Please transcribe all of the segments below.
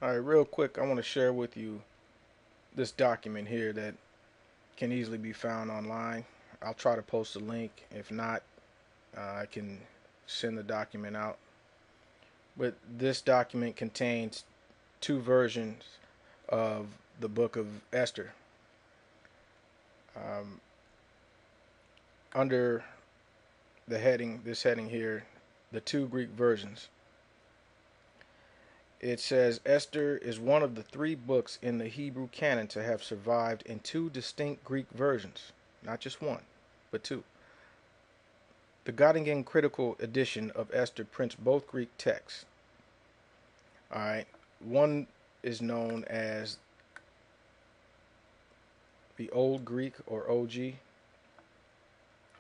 All right, real quick, I want to share with you this document here that can easily be found online. I'll try to post a link. If not, I can send the document out. But this document contains two versions of the Book of Esther. Um, Under this heading here, the two Greek versions. It says Esther is one of the three books in the Hebrew canon to have survived in two distinct Greek versions, not just one, but two. The Göttingen Critical Edition of Esther prints both Greek texts. All right, one is known as the Old Greek or OG,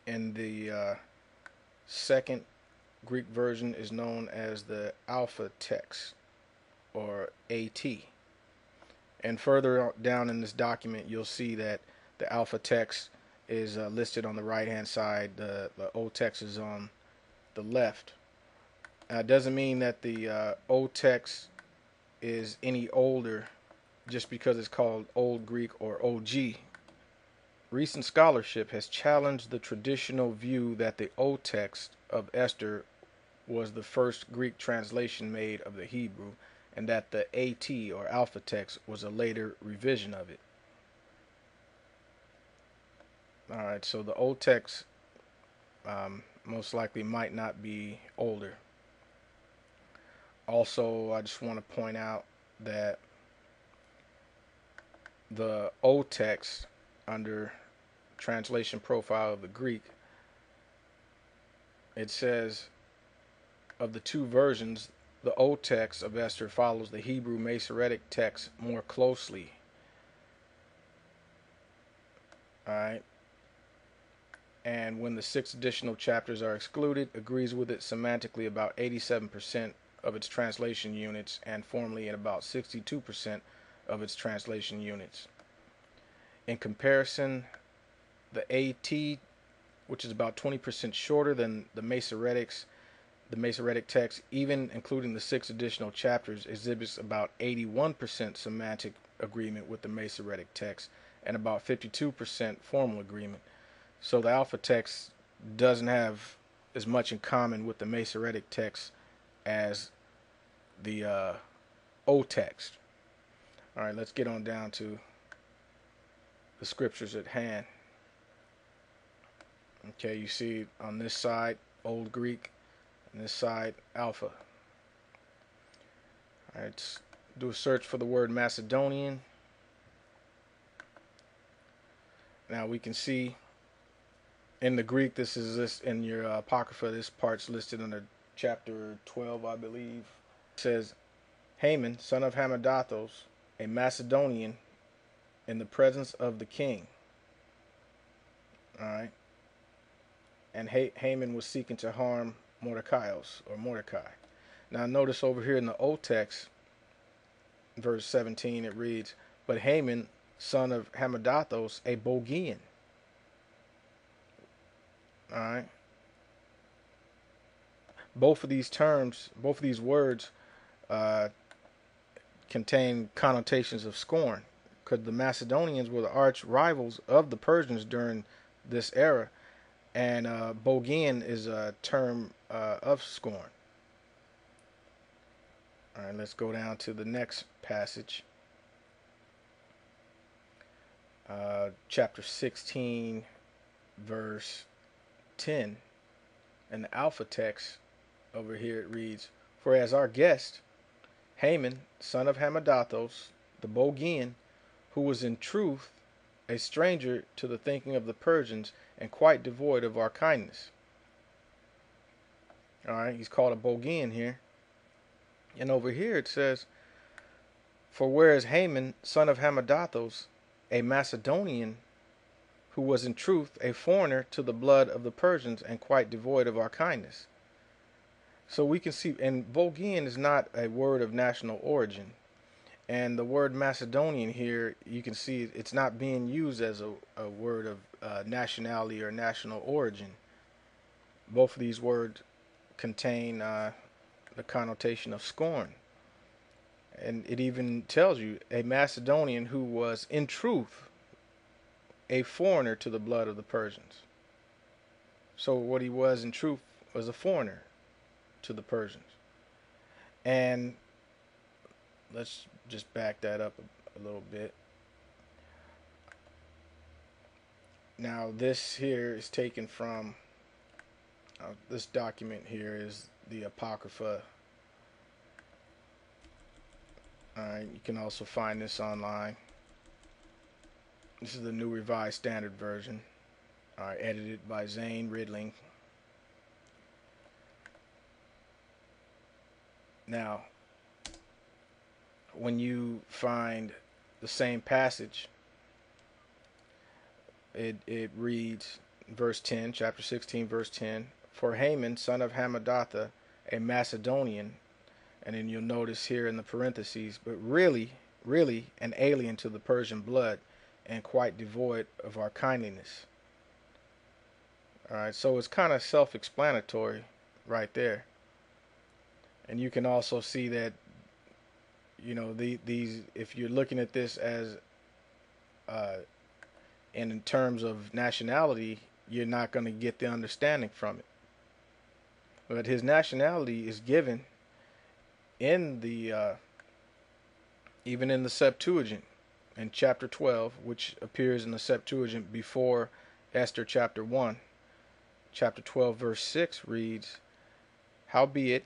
and the second Greek version is known as the Alpha text or AT. And further down in this document, you'll see that the Alpha text is listed on the right hand side, the old text is on the left. It doesn't mean that the old text is any older just because it's called Old Greek or OG. Recent scholarship has challenged the traditional view that the old text of Esther was the first Greek translation made of the Hebrew, and that the AT or Alpha text was a later revision of it. Alright, so the old text most likely might not be older. Also, I just want to point out that the old text under translation profile of the Greek, it says of the two versions, the old text of Esther follows the Hebrew Masoretic text more closely. Alright. And when the 6 additional chapters are excluded, agrees with it semantically about 87% of its translation units and formally in about 62% of its translation units. In comparison, the AT, which is about 20% shorter than the Masoretic text, even including the 6 additional chapters, exhibits about 81% semantic agreement with the Masoretic text and about 52% formal agreement. So the Alpha text doesn't have as much in common with the Masoretic text as the old text. All right, let's get on down to the scriptures at hand. Okay, you see on this side, Old Greek, and this side, Alpha. All right, let's do a search for the word Macedonian. Now we can see in the Greek, this in your Apocrypha, this part's listed under chapter 12, I believe. It says, Haman, son of Hamadathos, a Macedonian, in the presence of the king. All right. And Haman was seeking to harm Mordecai. Now notice over here in the Old text, verse 17, it reads, but Haman, son of Hamadathos, a Bogian. All right. Both of these words contain connotations of scorn, because the Macedonians were the arch rivals of the Persians during this era, and Bogian is a term of scorn. All right, let's go down to the next passage, chapter 16, verse 10. In the Alpha text over here it reads, for as our guest, Haman, son of Hamadathos, the Bogian, who was in truth a stranger to the thinking of the Persians and quite devoid of our kindness. Alright, he's called a Bogian here. And over here it says, for whereas Haman, son of Hamadathos, a Macedonian, who was in truth a foreigner to the blood of the Persians and quite devoid of our kindness. So we can see, and Bogian is not a word of national origin. And the word Macedonian here, you can see it's not being used as a word of nationality or national origin. Both of these words contain the connotation of scorn. And it even tells you a Macedonian who was in truth a foreigner to the blood of the Persians. So what he was in truth was a foreigner to the Persians. And let's just back that up a little bit. Now this here is taken from this document here is the Apocrypha. Alright, you can also find this online. This is the New Revised Standard Version, edited by Zane Ridling. Now, when you find the same passage, it reads, verse 10, chapter 16, verse 10, for Haman, son of Hammedatha, a Macedonian, and then you'll notice here in the parentheses, but really an alien to the Persian blood and quite devoid of our kindliness. Alright, so it's kind of self-explanatory right there. And you can also see that, you know, these, if you're looking at this as in terms of nationality, you're not going to get the understanding from it. But his nationality is given in the even in the Septuagint in chapter 12, which appears in the Septuagint before Esther chapter 1. Chapter 12 verse 6 reads, howbeit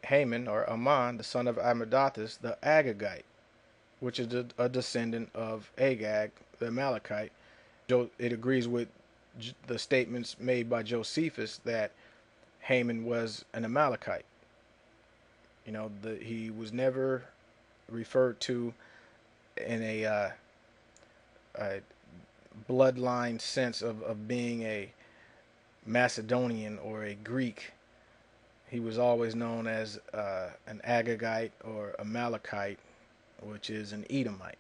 Haman, or Aman, the son of Amalekites, the Agagite, which is a descendant of Agag, the Amalekite. It agrees with the statements made by Josephus that Haman was an Amalekite. You know, he was never referred to in a bloodline sense of being a Macedonian or a Greek. He was always known as an Agagite or Amalekite, which is an Edomite.